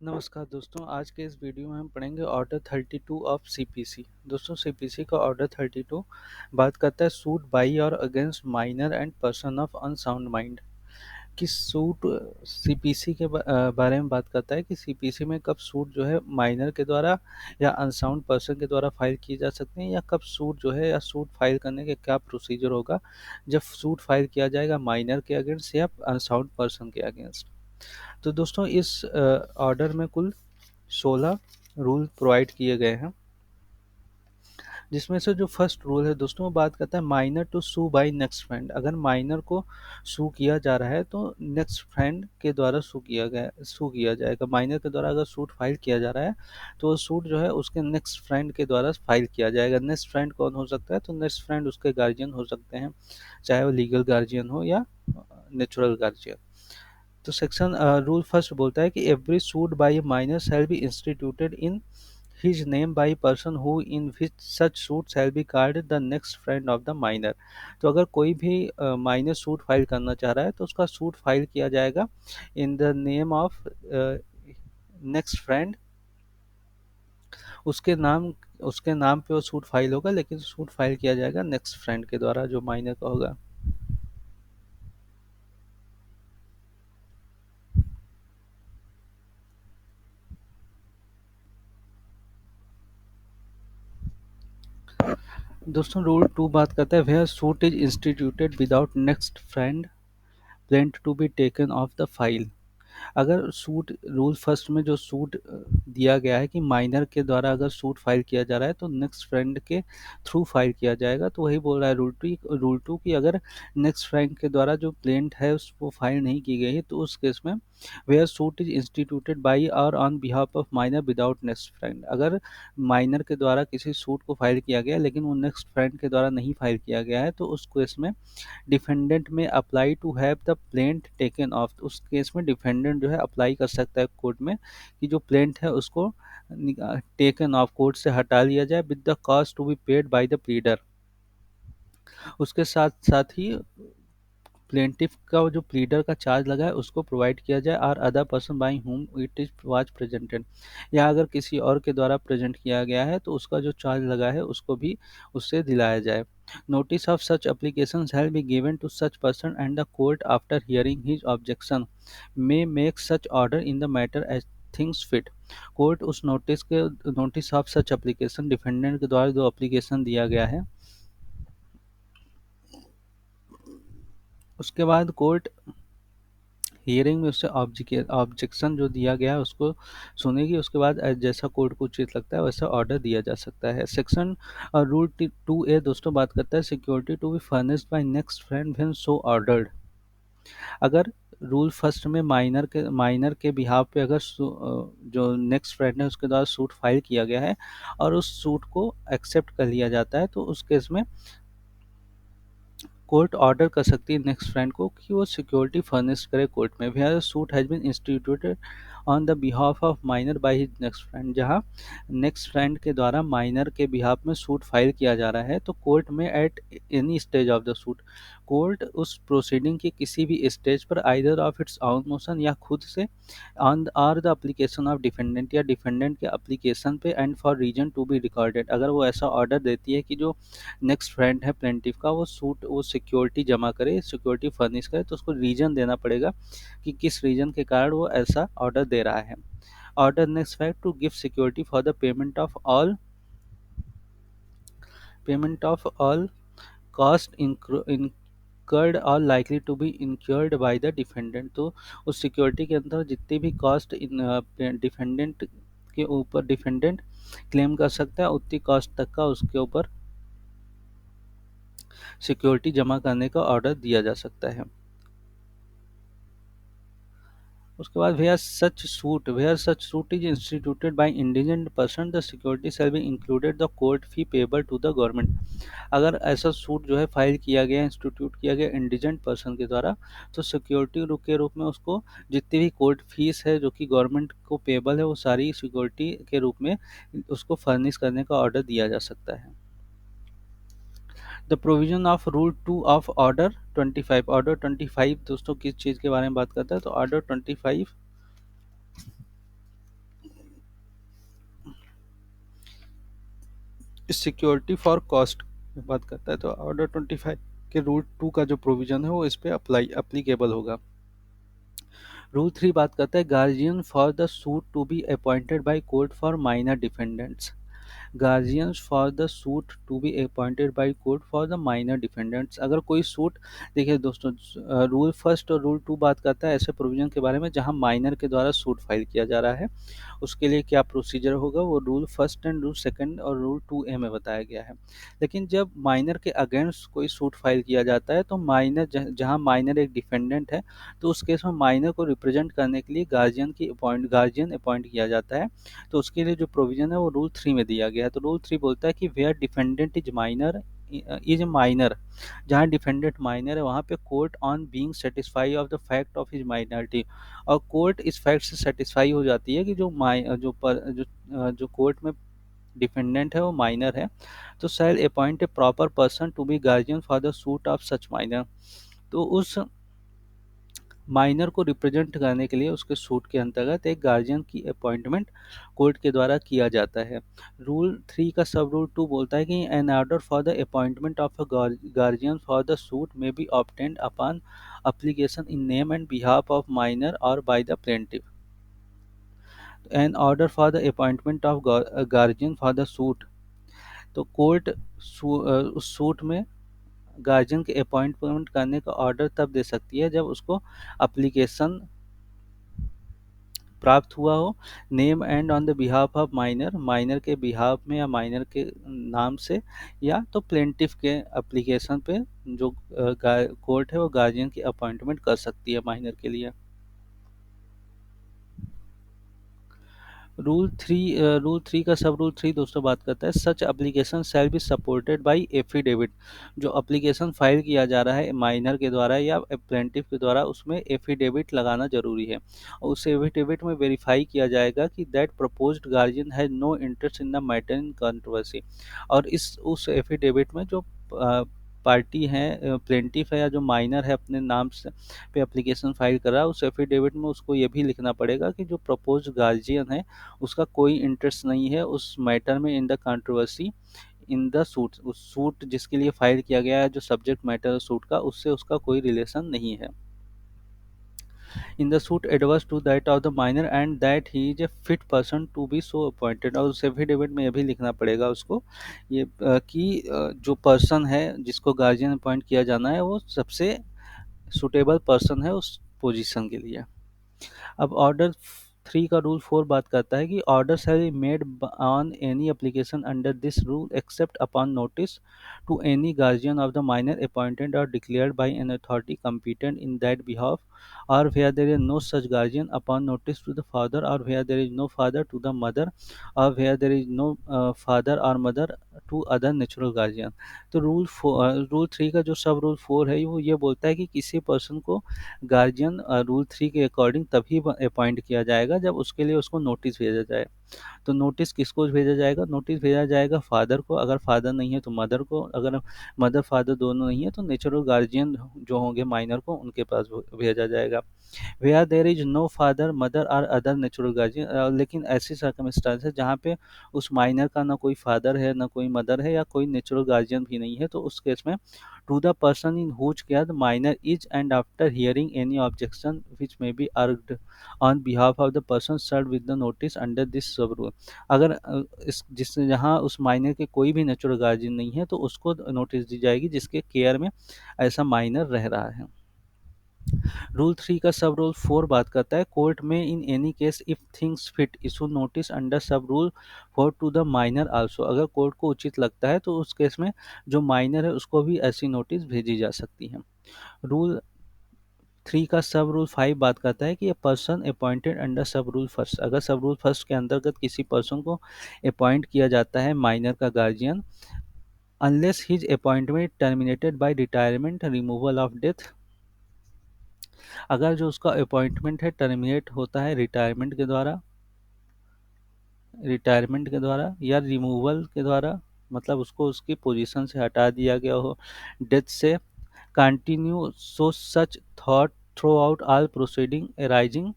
नमस्कार दोस्तों, आज के इस वीडियो में हम पढ़ेंगे ऑर्डर 32 ऑफ सीपीसी। दोस्तों सीपीसी का ऑर्डर 32 बात करता है सूट बाई और against minor and person of unsound mind. कि सूट सीपीसी के बारे में बात करता है कि सीपीसी में कब सूट जो है माइनर के द्वारा या अनसाउंड पर्सन के द्वारा फाइल किए जा सकते हैं, या कब सूट जो है या सूट फाइल करने के क्या प्रोसीजर होगा जब सूट फाइल किया जाएगा माइनर के अगेंस्ट या अनसाउंड पर्सन के अगेंस्ट। तो दोस्तों इस ऑर्डर में कुल 16 रूल प्रोवाइड किए गए हैं, जिसमें से जो फर्स्ट रूल है दोस्तों वो बात करता है minor to sue by next friend. अगर माइनर को सू किया जा रहा है तो नेक्स्ट फ्रेंड के द्वारा सू किया जाएगा। माइनर के द्वारा अगर सूट फाइल किया जा रहा है तो वो सूट जो है उसके नेक्स्ट फ्रेंड के द्वारा फाइल किया जाएगा। नेक्स्ट फ्रेंड कौन हो सकता है? तो नेक्स्ट फ्रेंड उसके गार्जियन हो सकते हैं, चाहे वो लीगल गार्जियन हो या नेचुरल गार्जियन। तो सेक्शन रूल फर्स्ट बोलता है कि every suit by minor shall be instituted in his name by person who in which such suit shall be called the next friend of the minor। तो अगर कोई भी minor suit file करना चाह रहा है तो उसका सूट फाइल किया जाएगा इन the name of next friend. उसके नाम उसके नाम पे वो सूट फाइल होगा, लेकिन सूट फाइल किया जाएगा नेक्स्ट फ्रेंड के द्वारा जो माइनर का होगा। दोस्तों रूल टू बात करता है where suit is instituted without next friend plaint to be taken off the file. अगर सूट रूल फर्स्ट में जो सूट दिया गया है कि माइनर के द्वारा अगर सूट फाइल किया जा रहा है तो नेक्स्ट फ्रेंड के थ्रू फाइल किया जाएगा, तो वही बोल रहा है रूल टू कि अगर नेक्स्ट फ्रेंड के द्वारा जो प्लेंट है उसको फाइल नहीं की गई है तो उस केस में where suit is instituted by or on behalf of minor without next friend. अगर माइनर के द्वारा किसी सूट को फाइल किया गया लेकिन वो नेक्स्ट फ्रेंड के द्वारा नहीं फाइल किया गया है तो उस केस में डिफेंडेंट में apply to have the plaint taken off. उस केस में डिफेंडेंट जो है अप्लाई कर सकता है कोर्ट में कि जो प्लेंट है उसको टेकन ऑफ कोर्ट से हटा लिया जाए with the cost to be paid by the pleader. उसके साथ साथ ही प्लेंटिफ का जो प्लीडर का चार्ज लगा है उसको प्रोवाइड किया जाए और अदर पर्सन बाई हुम इट इज वाज प्रेजेंटेड, या अगर किसी और के द्वारा प्रेजेंट किया गया है तो उसका जो चार्ज लगा है उसको भी उससे दिलाया जाए। Notice of such application shall be given to such person and the court after hearing his objection may make such order in the matter as things fit. Court उस notice of such application defendant के द्वारा जो application दिया गया है उसके बाद court hearing में उससे ऑब्जेक्शन जो दिया गया है उसको सुनेगी। उसके बाद जैसा कोर्ट को उचित लगता है वैसा ऑर्डर दिया जा सकता है। सेक्शन रूल 2A दोस्तों बात करता है security to be furnished by next friend when so ordered. अगर रूल फर्स्ट में माइनर के बिहाफ पे अगर जो नेक्स्ट फ्रेंड है उसके द्वारा सूट फाइल किया गया है और उस सूट को एक्सेप्ट कर लिया जाता है तो उस केस में कोर्ट ऑर्डर कर सकती है नेक्स्ट फ्रेंड को कि वो सिक्योरिटी फर्निश करे कोर्ट में। Where suit has been instituted on the behalf of minor by his next friend. जहाँ नेक्स्ट फ्रेंड के द्वारा माइनर के बिहाफ में सूट फाइल किया जा रहा है तो कोर्ट में at any stage of the suit court उस प्रोसीडिंग के किसी भी स्टेज पर either of its on motion या खुद से on or the application of defendant या डिफेंडेंट के एप्लीकेशन पे and for reason to be recorded, अगर वो ऐसा ऑर्डर देती है कि जो नेक्स्ट फ्रेंड है प्लेंटिफ का वो सिक्योरिटी जमा करे, सिक्योरिटी फर्निश करे, तो उसको रीजन देना पड़ेगा कि किस रीजन के कारण वो ऐसा ऑर्डर दे रहा है। Order next fact to give security for the payment of all cost incurred or likely to be incurred by the defendant। तो उस सिक्योरिटी के अंदर जितनी भी कॉस्ट डिफेंडेंट के ऊपर डिफेंडेंट क्लेम कर सकता है उतनी कॉस्ट तक का उसके ऊपर सिक्योरिटी जमा करने का ऑर्डर दिया जा सकता है। उसके बाद where such suit is instituted by indigent person the security shall be included the court fee payable to the government. अगर ऐसा सूट जो है फाइल किया गया इंस्टीट्यूट किया गया इंडिजेंट पर्सन के द्वारा तो सिक्योरिटी के रूप में उसको जितनी भी कोर्ट फीस है जो कि गवर्नमेंट को पेबल है वो सारी सिक्योरिटी के रूप में उसको फर्निश करने का ऑर्डर दिया जा सकता है। The provision of rule 2 of order 25 दोस्तों किस चीज़ के बारे में बात करता है? तो ऑर्डर 25 सिक्योरिटी फॉर कॉस्ट बात करता है, तो ऑर्डर 25 के रूल 2 का जो प्रोविजन है वो इस पे अप्लीकेबल होगा। रूल 3 बात करता है guardian for the suit to be appointed by court for minor defendants. Guardians for the suit to be appointed by court for the minor defendants. अगर कोई सूट, देखिए दोस्तों, रूल फर्स्ट और रूल 2 बात करता है ऐसे प्रोविजन के बारे में जहां माइनर के द्वारा सूट फाइल किया जा रहा है, उसके लिए क्या प्रोसीजर होगा वो rule first and rule second और रूल 2A में बताया गया है। लेकिन जब माइनर के अगेंस्ट कोई सूट फाइल किया जाता है तो माइनर जहां माइनर एक डिफेंडेंट है, तो उस केस में माइनर को रिप्रेजेंट करने के लिए गार्जियन अपॉइंट किया जाता है। तो उसके लिए जो प्रोविजन है वो रूल 3 में दिया गया है। तो रूल 3 बोलता है कि वेयर डिफेंडेंट इज माइनर, जहाँ डिफेंडेंट माइनर है वहाँ पे court on being satisfy of the fact of his minority, और कोर्ट इस फैक्ट से सेटिस्फाई हो जाती है कि जो कोर्ट में डिफेंडेंट है वो माइनर है, तो shall appoint a proper person to be guardian for the suit of such minor. तो उस माइनर को रिप्रेजेंट करने के लिए उसके सूट के अंतर्गत एक गार्जियन की अपॉइंटमेंट कोर्ट के द्वारा किया जाता है। रूल 3 का सब रूल 2 बोलता है कि an order for the appointment of a guardian for the suit may be obtained upon application in name and behalf of minor or by the plaintiff. An order for the appointment of guardian for the suit, तो court उस suit में guardian के appointment करने का order तब दे सकती है जब उसको एप्लीकेशन प्राप्त हुआ हो, name and on the behalf of minor, minor के बिहाफ में या माइनर के नाम से, या तो प्लेंटिफ के एप्लीकेशन पे जो कोर्ट है वो गार्जियन की अपॉइंटमेंट कर सकती है माइनर के लिए। रूल 3 का सब रूल 3 दोस्तों बात करता है such application shall be supported by affidavit. जो एप्लीकेशन फाइल किया जा रहा है माइनर के द्वारा या प्लेंटिफ के द्वारा, उसमें एफिडेविट लगाना जरूरी है, और उस एफिडेविट में वेरीफाई किया जाएगा कि that proposed guardian has no interest in the matter in controversy. और इस उस एफिडेविट में जो पार्टी है, प्लेंटिफ है या जो माइनर है अपने नाम से पे एप्लीकेशन फाइल कर रहा है, उस एफिडेविट में उसको ये भी लिखना पड़ेगा कि जो प्रपोज्ड गार्जियन है उसका कोई इंटरेस्ट नहीं है उस मैटर में in the controversy in the suit. उस सूट जिसके लिए फाइल किया गया है, जो सब्जेक्ट मैटर सूट का, उससे उसका कोई रिलेशन नहीं है। In the suit adverse to that of the minor and that he is a fit person to be so appointed. और उस एफिडेविट में यह भी लिखना पड़ेगा उसको ये कि जो पर्सन है जिसको गार्जियन अपॉइंट किया जाना है वो सबसे सुटेबल पर्सन है उस पोजीशन के लिए। अब ऑर्डर 3 का रूल 4 बात करता है कि order shall be made on any application under this rule except upon notice to any guardian of the minor appointed or declared by an authority competent in that behalf, or where there is no such guardian upon notice to the father, or where there is no father to the mother, or where there is no father or mother to other natural guardian। तो rule 3 का जो सब rule 4 है वो ये बोलता है कि किसी पर्सन को गार्जियन रूल 3 के अकॉर्डिंग तभी अपॉइंट किया जाएगा जब उसके लिए उसको नोटिस भेजा जाए। तो नोटिस किसको भेजा जाएगा? नोटिस भेजा जाएगा फादर को, अगर फादर नहीं है तो मदर को, अगर मदर फादर दोनों नहीं है तो नेचुरल गार्जियन जो होंगे माइनर को उनके पास भेजा जाएगा। Where there is no father mother और अदर नेचुरल गार्जियन, लेकिन ऐसी सर्कमस्टांस है जहाँ पे उस माइनर का ना कोई फादर है ना कोई मदर है या कोई नेचुरल गार्जियन भी नहीं है, तो उस केस में to the person in whose care the minor is, and after hearing any objection which may be urged on behalf of the person served with the notice under this sub rule। अगर इस जिस जहाँ उस minor के कोई भी natural guardian नहीं है तो उसको नोटिस दी जाएगी जिसके केयर में ऐसा माइनर रह रहा है। रूल 3 का सब रूल 4 बात करता है कोर्ट में in any case if things fit issue notice under sub rule 4 to the minor also. अगर कोर्ट को उचित लगता है तो उस केस में जो माइनर है उसको भी ऐसी नोटिस भेजी जा सकती है। रूल 3 का सब रूल 5 बात करता है कि a person appointed under sub rule first. अगर सब रूल फर्स्ट के अंतर्गत किसी पर्सन को अपॉइंट किया जाता है माइनर का guardian, unless his appointment terminated bye retirement removal of death, अगर जो उसका अपॉइंटमेंट है टर्मिनेट होता है रिटायरमेंट के द्वारा या रिमूवल के द्वारा, मतलब उसको उसकी पोजीशन से हटा दिया गया हो, डेथ से, continue so such thought through out all proceeding arising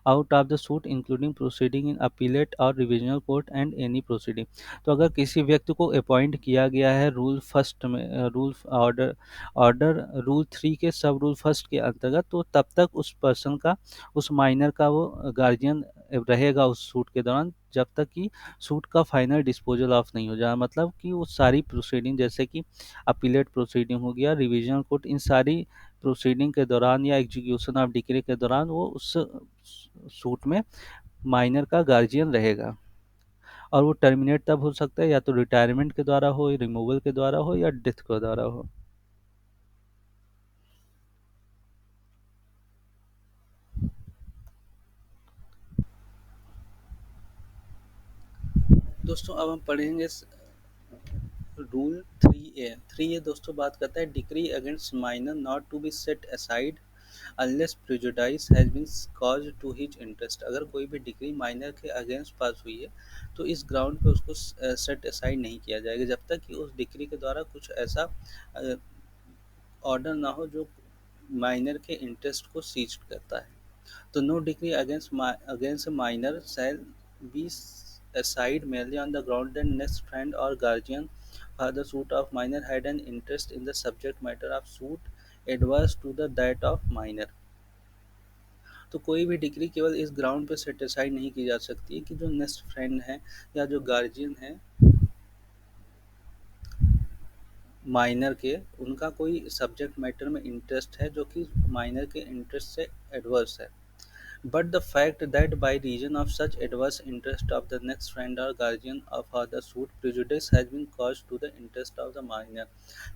out of the suit including proceeding in appellate or revisional court and any proceeding। तो अगर किसी व्यक्ति को अपॉइंट किया गया है रूल फर्स्ट में, रूल ऑर्डर ऑर्डर रूल 3 के सब रूल फर्स्ट के अंतर्गत, तो तब तक उस पर्सन का, उस माइनर का वो गार्जियन रहेगा उस सूट के दौरान, जब तक कि सूट का फाइनल डिस्पोजल ऑफ नहीं हो जाए। मतलब कि वो सारी प्रोसीडिंग, जैसे कि अपीलेट प्रोसीडिंग हो गया, रिवीजन कोर्ट, इन सारी प्रोसीडिंग के दौरान या एग्जीक्यूशन ऑफ डिक्री के दौरान वो उस सूट में माइनर का गार्जियन रहेगा। और वो टर्मिनेट तब हो सकता है या तो रिटायरमेंट के द्वारा हो, रिमूवल के द्वारा हो, या डेथ के द्वारा हो। दोस्तों अब हम पढ़ेंगे रूल 3A। दोस्तों बात करता है decree against minor not to be set aside unless prejudice has been caused to his interest. अगर कोई भी डिग्री माइनर के अगेंस्ट पास हुई है तो इस ग्राउंड पे उसको सेट असाइड नहीं किया जाएगा जब तक कि उस डिग्री के द्वारा कुछ ऐसा ऑर्डर ना हो जो माइनर के इंटरेस्ट को सीज करता है। तो no decree against minor shall be aside merely on the ground that next friend or guardian for the suit of minor had an interest in the subject matter of suit adverse to the that of minor। तो कोई भी degree केवल इस ground पे satisfied नहीं की जा सकती है कि जो नेक्स्ट फ्रेंड है या जो गार्जियन है माइनर के, उनका कोई सब्जेक्ट मैटर में इंटरेस्ट है जो कि माइनर के इंटरेस्ट से एडवर्स है। But the fact that by reason of such adverse interest of the next friend or guardian of other suit prejudice has been caused to the interest of the minor।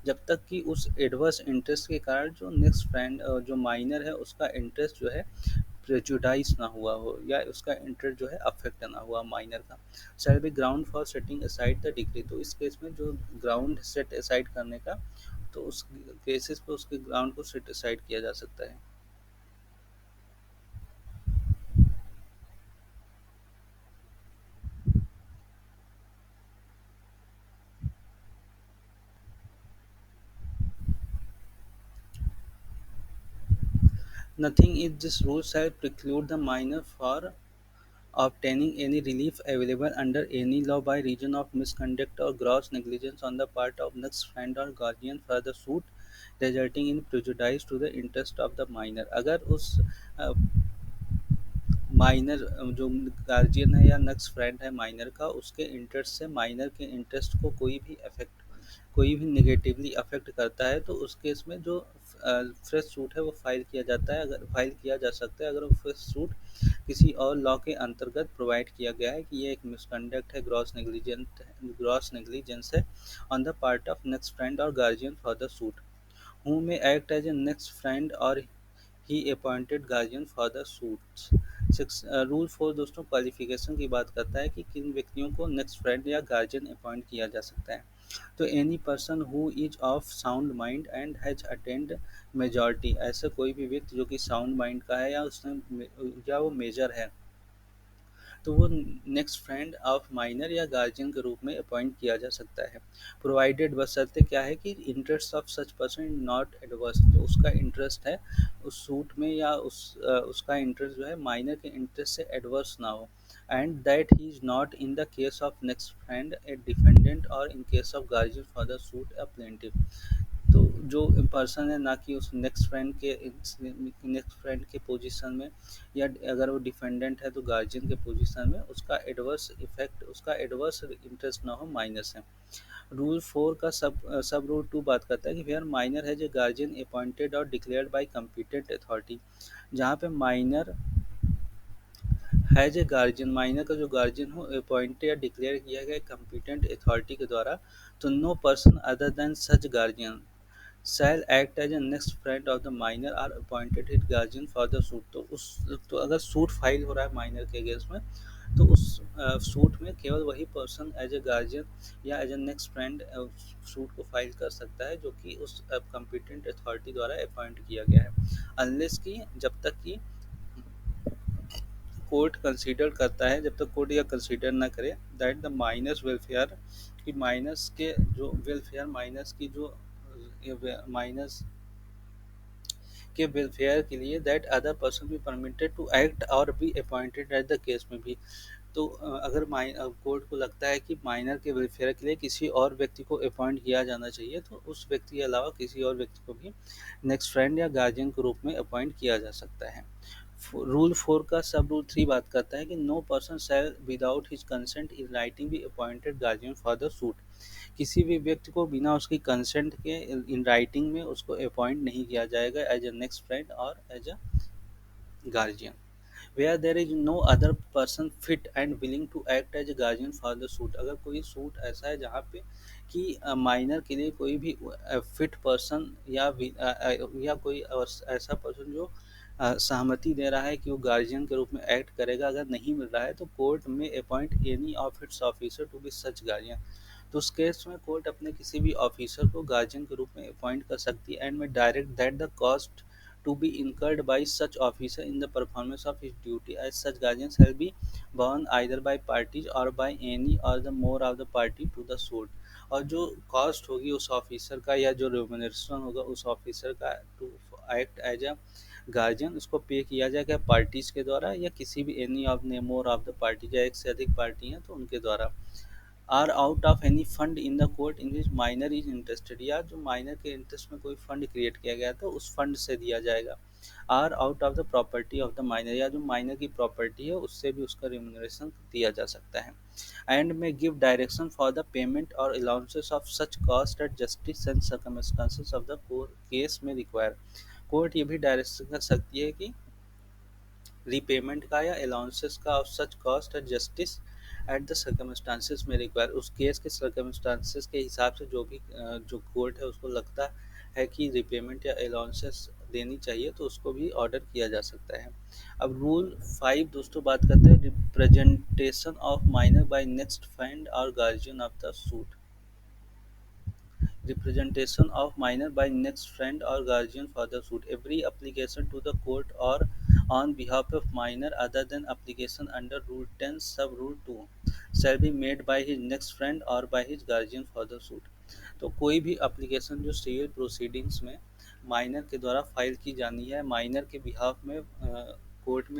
जब तक कि उस adverse interest के कारण जो next friend जो minor है उसका इंटरेस्ट जो है प्रेजुडाइज ना हुआ हो या उसका इंटरेस्ट जो है अफेक्ट ना हुआ माइनर का, shall be ground for setting aside the degree. तो इस केस में जो ग्राउंड सेट असाइड करने का, तो उस केसेस पे उसके ग्राउंड को सेट असाइड किया जा सकता है। Nothing in this rule shall preclude the minor for obtaining any relief available under any law by reason of misconduct or gross negligence on the part of next friend or guardian for the suit resulting in prejudice to the interest of the minor। अगर उस minor जो guardian है या next friend है minor का, उसके interest से minor के इंटरेस्ट को कोई भी नेगेटिवली अफेक्ट करता है, तो उस केस में जो फ्रेश सूट है वो फाइल किया जाता है, अगर फाइल किया जा सकता है अगर वो फ्रेश सूट किसी और लॉ के अंतर्गत प्रोवाइड किया गया है कि ये एक मिसकंडक्ट है, ग्रॉस नेग्लिजेंस है on the part of next friend or guardian for the suit who may act as a next friend or he appointed guardian for the suits. Rule 4 दोस्तों क्वालिफिकेशन की बात करता है कि किन व्यक्तियों को नेक्स्ट फ्रेंड या गार्जियन अपॉइंट किया जा सकता है। तो any person who is of sound mind and has attend majority, ऐसे कोई भी व्यक्ति जो कि साउंड माइंड का है या उसने या वो मेजर है, तो वो नेक्स्ट फ्रेंड ऑफ माइनर या गार्जियन के रूप में अपॉइंट किया जा सकता है। प्रोवाइडेड बशर्ते क्या है कि interest of such person not adverse, जो उसका इंटरेस्ट है उस सूट में या उसका इंटरेस्ट जो है माइनर के इंटरेस्ट से एडवर्स ना हो, and that he is not in the case of next friend a defendant or in case of guardian for the suit a plaintiff. तो जो पर्सन है ना कि उस नेक्स्ट फ्रेंड के पोजीशन में, या अगर वो डिफेंडेंट है तो गार्जियन के पोजीशन में, उसका एडवर्स इफेक्ट, उसका एडवर्स इंटरेस्ट ना हो माइनर से। रूल 4 का सब रूल 2 बात करता है कि वेयर माइनर है जो guardian appointed or declared bye competent authority. जहाँ पे माइनर है जो गार्जियन, माइनर का जो गार्जियन हो अपॉइंटेड या डिक्लेयर किया गया कम्पिटेंट अथॉरिटी के द्वारा, तो no person other than such guardian shall act as a next friend of the minor or appointed his guardian for the suit। तो अगर सूट फाइल हो रहा है माइनर के अगेंस्ट में, तो उस सूट में केवल वही पर्सन एज ए गार्जियन या as a next friend suit को फाइल कर सकता है जो कि उस कम्पिटेंट अथॉरिटी द्वारा अपॉइंट किया गया है, अनलेस कि जब तक कि कोर्ट कंसीडर करता है, जब तक कोर्ट यह कंसीडर ना करे दैट द माइनस वेलफेयर, कि माइनस के जो वेलफेयर, माइनस की जो माइनस के वेलफेयर के लिए that other person be permitted to act or be appointed at the case में भी। तो अगर कोर्ट को लगता है कि माइनर के वेलफेयर के लिए किसी और व्यक्ति को अपॉइंट किया जाना चाहिए, तो उस व्यक्ति के अलावा किसी और व्यक्ति को भी नेक्स्ट फ्रेंड या गार्जियन के रूप में अपॉइंट किया जा सकता है। रूल 4 का सब रूल 3 बात करता है कि no person shall without his consent in writing be appointed guardian for the suit. किसी भी व्यक्ति को बिना उसकी कंसेंट के इन राइटिंग में उसको अपॉइंट नहीं किया जाएगा एज अ नेक्स्ट फ्रेंड और as a guardian. Where there is no other person fit and willing to act as a guardian for the suit. अगर कोई सूट ऐसा है जहाँ पे कि माइनर के लिए कोई भी फिट पर्सन या कोई ऐसा पर्सन जो सहमति दे रहा है कि वो गार्जियन के रूप में एक्ट करेगा, अगर नहीं मिल रहा है तो कोर्ट में appoint any of its officer to be such guardian. तो उस केस में कोर्ट अपने किसी भी ऑफिसर को गार्जियन के रूप में अपॉइंट कर सकती है एंड में direct that the cost to be incurred by such officer in the performance of his duty as such guardian shall be borne either by parties or by any or the more of the party to the suit। और जो cost होगी उस officer का या जो remuneration होगा उस officer का to act as a guardian, उसको पे किया जाएगा पार्टीज के द्वारा या किसी भी any of more of the party, या एक से अधिक पार्टी हैं तो उनके द्वारा। Or out of any fund in the court in which minor is interested, या जो माइनर के इंटरेस्ट में कोई फंड क्रिएट किया गया तो उस फंड से दिया जाएगा। Or out of the property of the minor, या जो माइनर की प्रॉपर्टी है उससे भी उसका रिम्यूनरेशन दिया जा सकता है। And may give direction for the payment or allowances of such cost at justice and circumstances of the case may require. Court ये भी डायरेक्शन कर सकती है कि रीपेमेंट का या अलाउंसेस का of such cost at justice at the circumstances में रिक्वायर। उस केस के सर्कमस्टांसेस के हिसाब से जो भी जो कोर्ट है उसको लगता है कि रिपेमेंट या अलाउंसेस देनी चाहिए तो उसको भी ऑर्डर किया जा सकता है। अब रूल 5 दोस्तों बात करते हैं representation of minor by next friend or guardian of the suit. Representation of minor by next friend or guardian for the suit. Every application to the court or on behalf of minor other than application under Rule 10 sub Rule 2 shall be made by his next friend or by his guardian for the suit। तो कोई भी application जो civil proceedings में minor के द्वारा file की जानी है, माइनर के बिहाफ में कोर्ट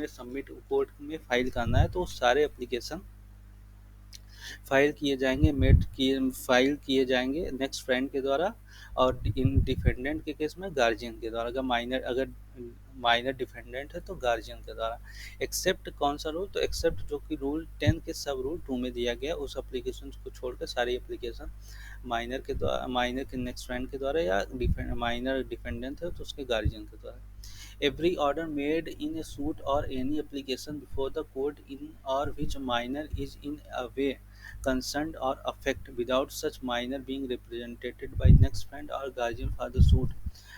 में फाइल करना है, तो सारे एप्लीकेशन फाइल किए जाएंगे नेक्स्ट फ्रेंड के द्वारा और इन डिफेंडेंट के केस में गार्जियन के द्वारा। अगर माइनर डिफेंडेंट है तो गार्जियन के द्वारा। एक्सेप्ट कौन सा रूल, तो एक्सेप्ट जो कि रूल 10 के सब रूल 2 में दिया गया, उस एप्लीकेशन को छोड़कर सारी एप्लीकेशन माइनर के नेक्स्ट फ्रेंड के द्वारा या माइनर डिफेंडेंट है तो उसके गार्जियन के द्वारा। Every order made in a suit or any application before the court in or which minor is in a way concerned or affect without such minor being represented by next friend or guardian for the suit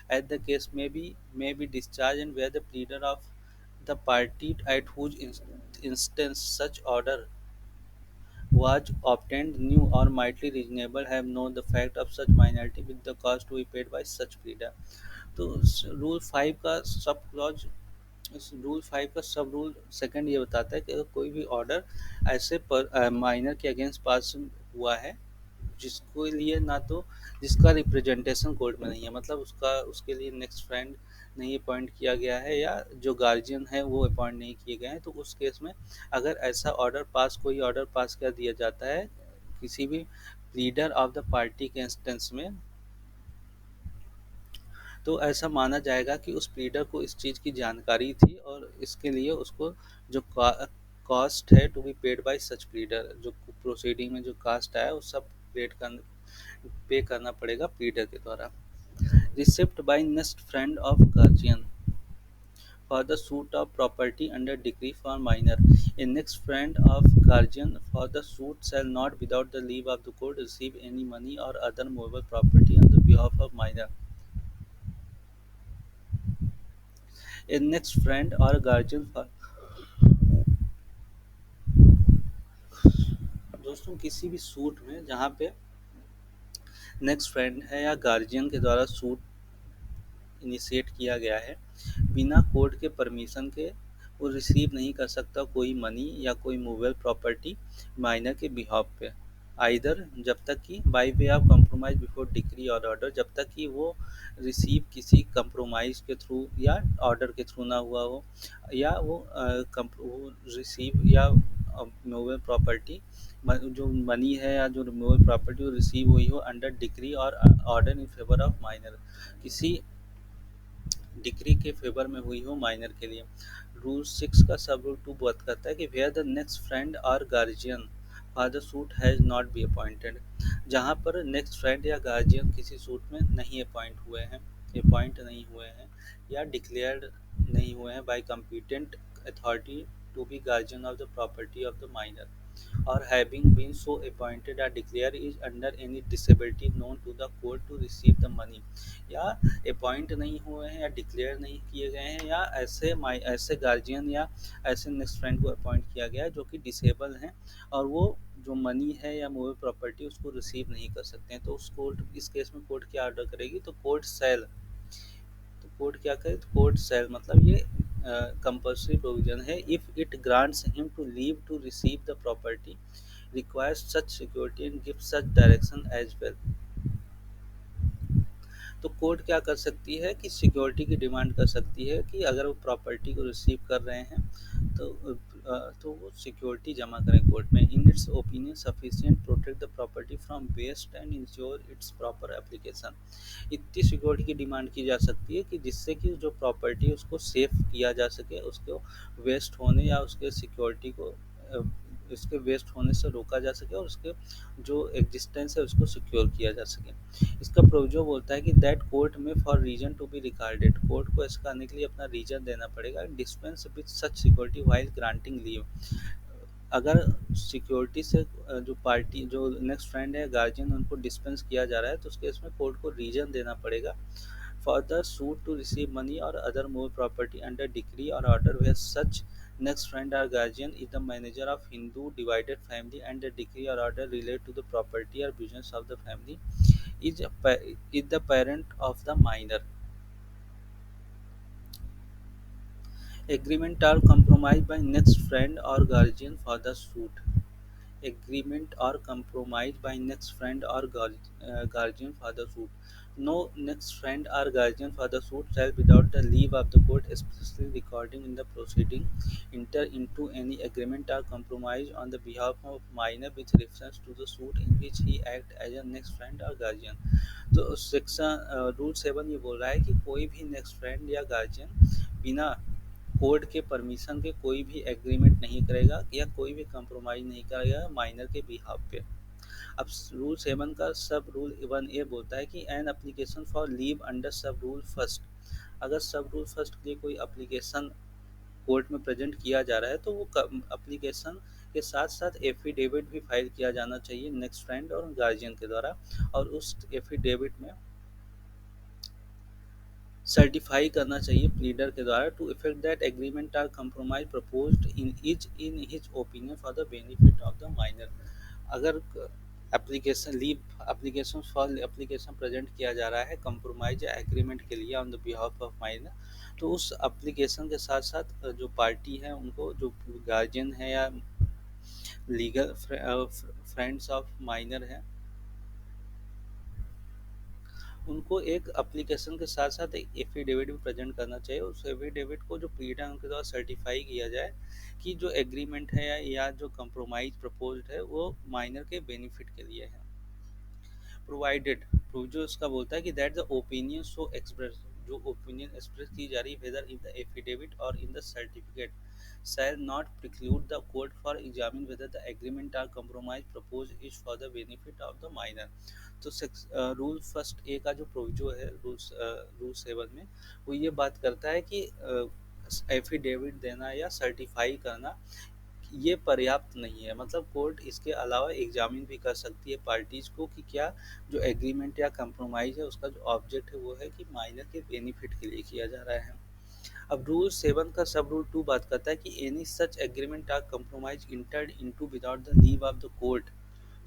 as the case may be discharged and where the pleader of the party at whose instance such order was obtained knew or mightly reasonable have known the fact of such minority with the cost to be paid by such pleader। तो rule 5 का sub clause rule 5 का sub rule second ये बताता है कि अगर कोई भी ऑर्डर ऐसे पर माइनर के अगेंस्ट पास हुआ है जिसको लिए ना तो जिसका रिप्रेजेंटेशन कोर्ट में नहीं है, मतलब उसके लिए नेक्स्ट फ्रेंड नहीं अपॉइंट किया गया है या जो गार्जियन है वो अपॉइंट नहीं किए गए हैं, तो उस केस में अगर ऐसा कोई ऑर्डर पास कर दिया जाता है किसी भी लीडर ऑफ द पार्टी के इंस्टेंस में, तो ऐसा माना जाएगा कि उस प्लीडर को इस चीज़ की जानकारी थी और इसके लिए उसको जो कॉस्ट है to be paid by such pleader, जो प्रोसीडिंग में जो कास्ट आया वो सब पे करना पड़ेगा प्लीडर के द्वारा। Receipt by next friend of guardian for the suit of property under decree for minor, a next friend of guardian for the suit shall not without the leave of the court receive any money or other movable property on the behalf of minor। A next friend or guardian for दोस्तों किसी भी suit में जहाँ पे next friend है या guardian के द्वारा सूट इनिशिएट किया गया है, बिना कोर्ट के परमिशन के वो रिसीव नहीं कर सकता कोई मनी या कोई मूवेबल प्रॉपर्टी माइनर के बिहाफ पे। आइदर जब तक कि by way of compromise before decree or order, जब तक कि वो रिसीव किसी कंप्रोमाइज के थ्रू या ऑर्डर के थ्रू ना हुआ हो, या वो रिसीव या मूवेबल प्रॉपर्टी जो मनी है या जो मूवेबल प्रॉपर्टी रिसीव हुई हो under decree or order in favour of minor, किसी डिग्री के फेवर में हुई हो माइनर के लिए। रूल 6 का सब रूल 2 बात करता है कि where the next friend or guardian for the suit has not be appointed, जहाँ पर नेक्स्ट फ्रेंड या गार्जियन किसी सूट में नहीं अपॉइंट नहीं हुए हैं या डिक्लेयर्ड नहीं हुए हैं by competent authority to be guardian of the property of the minor, or having been so appointed or declared is under any disability known to the court to receive the money, या appoint नहीं हुए हैं या declare नहीं किए गए हैं या ऐसे गार्जियन या ऐसे नेक्स्ट फ्रेंड को अपॉइंट किया गया है जो कि डिसेबल हैं और वो जो मनी है या मूवेबल प्रॉपर्टी उसको रिसीव नहीं कर सकते हैं, तो इस केस में कोर्ट क्या ऑर्डर करेगी, तो कोर्ट क्या करे, तो कोर्ट सेल मतलब ये कंपल्सरी प्रोविजन है, if it grants him to leave to receive the property, requires such security and gives such direction as well। तो कोर्ट क्या कर सकती है कि सिक्योरिटी की डिमांड कर सकती है कि अगर वो प्रॉपर्टी को रिसीव कर रहे हैं तो तो वो सिक्योरिटी जमा करें कोर्ट में। In its opinion sufficient protect the property from waste and insure its proper application. इतनी सिक्योरिटी की डिमांड की जा सकती है कि जिससे कि जो प्रॉपर्टी है उसको सेफ किया जा सके, उसको वेस्ट होने या उसके सिक्योरिटी को इसके वेस्ट होने से रोका जा सके और उसके जो एग्जिस्टेंस है उसको सिक्योर किया जा सके। इसका प्रोविजो बोलता है कि that court may for reason to be recorded, court को ऐसा करने के लिए अपना रीजन देना पड़ेगा, dispense with such security while granting leave. अगर सिक्योरिटी से जो पार्टी जो नेक्स्ट फ्रेंड है गार्जियन उनको डिस्पेंस किया जा रहा है तो उस केस में कोर्ट को रीजन देना पड़ेगा for the suit to receive money or other more property under decree or order where such next friend or guardian is the manager of Hindu divided family and the decree or order relate to the property or business of the family is the parent of the minor। Agreement or compromise by next friend or guardian for the suit, agreement or compromise by next friend or guardian for the suit। No next friend or guardian for the suit shall, without the leave of the court expressly recording in the proceeding, enter into any agreement or compromise on the behalf of minor with reference to the suit in which he act as a next friend or guardian। तो section rule 7 ये बोल रहा है कि कोई भी next friend या guardian बिना कोर्ट के परमिशन के कोई भी एग्रीमेंट नहीं करेगा या कोई भी कंप्रोमाइज नहीं करेगा माइनर के बिहाफ पे। अब रूल 7 का सब रूल 1A बोलता है कि an application for leave under sub rule first, अगर सब रूल फर्स्ट के लिए कोई एप्लीकेशन कोर्ट में प्रेजेंट किया जा रहा है तो वो एप्लीकेशन के साथ साथ एफिडेविट भी फाइल किया जाना चाहिए नेक्स्ट फ्रेंड और गार्जियन के द्वारा, और उस एफिडेविट में सर्टिफाई करना चाहिए प्लीडर के द्वारा to effect that agreement or compromise proposed in his opinion for the benefit of the minor. अगर एप्लीकेशन फॉर एप्लीकेशन प्रेजेंट किया जा रहा है कंप्रोमाइज या एग्रीमेंट के लिए on the behalf of minor, तो उस एप्लीकेशन के साथ साथ जो पार्टी है उनको जो गार्जियन है या लीगल फ्रेंड्स ऑफ माइनर है उनको एक एप्लीकेशन के साथ साथ एक एफिडेविट भी प्रेजेंट करना चाहिए। उस एफिडेविट को जो पीटा है उनके द्वारा सर्टिफाई किया जाए कि जो एग्रीमेंट है या जो कंप्रोमाइज प्रपोज्ड है वो माइनर के बेनिफिट के लिए है। प्रोवाइडेड जो इसका बोलता है कि that the opinion so express, जो ओपिनियन एक्सप्रेस की जा रही है वेदर इन द एफिडेविट और in the certificate shall not preclude the court for examine whether the agreement or compromise proposed is for the benefit of the minor। तो rule first A का जो proviso है rule 7 में वो ये बात करता है कि एफिडेविट देना या सर्टिफाई करना ये पर्याप्त नहीं है, मतलब कोर्ट इसके अलावा एग्जामिन भी कर सकती है पार्टीज को कि क्या जो एग्रीमेंट या कंप्रोमाइज है उसका जो ऑब्जेक्ट है वो है कि माइनर के बेनिफिट के लिए किया जा रहा है। अब रूल 7 का सब रूल 2 बात करता है कि any such agreement or compromise entered into without the leave of the court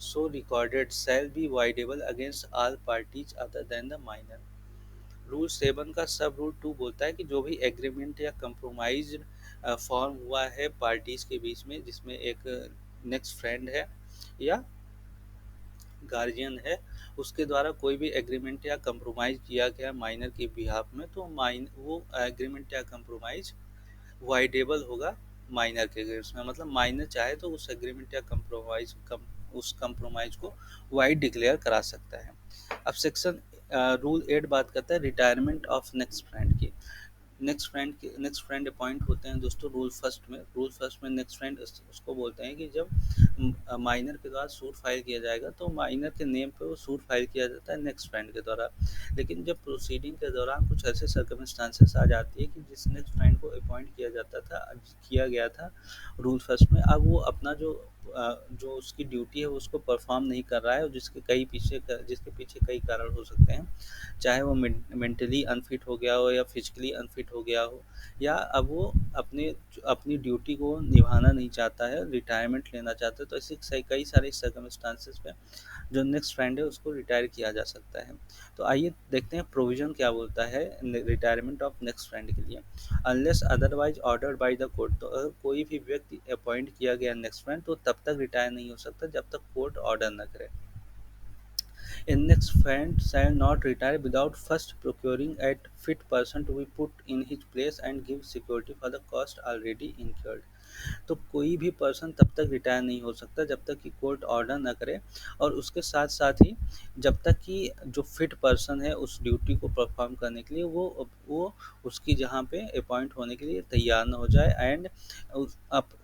so recorded shall be voidable against all parties other than the minor। Rule 7 का सब रूल 2 बोलता है कि जो भी एग्रीमेंट या कंप्रोमाइज फॉर्म हुआ है parties के बीच में जिसमें एक नेक्स्ट फ्रेंड है या गार्जियन है उसके द्वारा कोई भी एग्रीमेंट या कंप्रोमाइज़ किया गया माइनर के बिहाफ में, तो माइन वो एग्रीमेंट या कंप्रोमाइज़ वाइडेबल होगा माइनर के केस में। मतलब माइनर चाहे तो उस एग्रीमेंट या उस कंप्रोमाइज़ को वाइड डिक्लेयर करा सकता है। अब सेक्शन रूल 8 बात करता है रिटायरमेंट ऑफ नेक्स्ट फ्रेंड की। नेक्स्ट फ्रेंड अपॉइंट होते हैं दोस्तों रूल फर्स्ट में नेक्स्ट फ्रेंड उसको बोलते हैं कि जब माइनर के द्वारा सूट फाइल किया जाएगा तो माइनर के नेम पे वो सूट फाइल किया जाता है नेक्स्ट फ्रेंड के द्वारा। लेकिन जब प्रोसीडिंग के दौरान कुछ ऐसे सर्कमस्टांसेस आ जाती है कि जिस नेक्स्ट फ्रेंड को अपॉइंट किया गया था रूल फर्स्ट में, अब वो अपना जो उसकी ड्यूटी है उसको परफॉर्म नहीं कर रहा है, और जिसके पीछे कई कारण हो सकते हैं। चाहे वो मेंटली अनफिट हो गया हो या फिजिकली अनफिट हो गया हो, या अब वो अपने अपनी ड्यूटी को निभाना नहीं चाहता है, रिटायरमेंट लेना चाहता है, तो ऐसे कई सारे सर्कमस्टांसेस पे जो नेक्स्ट फ्रेंड है उसको रिटायर किया जा सकता है। तो आइए देखते हैं प्रोविजन क्या बोलता है रिटायरमेंट ऑफ नेक्स्ट फ्रेंड के लिए। Unless otherwise ordered by the court, तो अगर कोई भी व्यक्ति अपॉइंट किया गया नेक्स्ट फ्रेंड तो तब तक रिटायर नहीं हो सकता जब तक कोर्ट ऑर्डर न करे। A next friend shall not retire without first procuring a fit person to be put in his place and give security for the cost already incurred। तो कोई भी पर्सन तब तक रिटायर नहीं हो सकता जब तक कि कोर्ट ऑर्डर ना करे, और उसके साथ साथ ही जब तक कि जो फिट पर्सन है उस ड्यूटी को परफॉर्म करने के लिए वो उसकी जहाँ पे अपॉइंट होने के लिए तैयार ना हो जाए, एंड